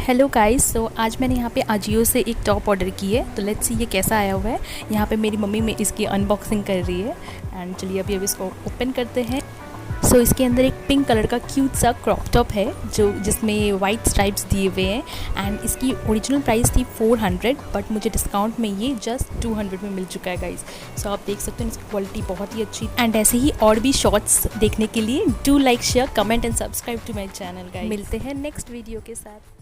Hello guys, सो आज मैंने यहाँ पे अजियो से एक टॉप ऑर्डर की है। तो लेट्स सी ये कैसा आया हुआ है। यहाँ पे मेरी मम्मी में इसकी अनबॉक्सिंग कर रही है एंड चलिए अभी इसको ओपन करते हैं। सो इसके अंदर एक पिंक कलर का क्यूट सा क्रॉप टॉप है जो जिसमें वाइट स्ट्राइप्स दिए हुए हैं एंड इसकी ओरिजिनल प्राइस थी 400, बट मुझे डिस्काउंट में ये जस्ट 200 में मिल चुका है गाइस। सो आप देख सकते हैं इसकी क्वालिटी बहुत ही अच्छी एंड ऐसे ही और भी शॉर्ट्स देखने के लिए do like share comment and subscribe to my channel guys. मिलते हैं नेक्स्ट वीडियो के साथ।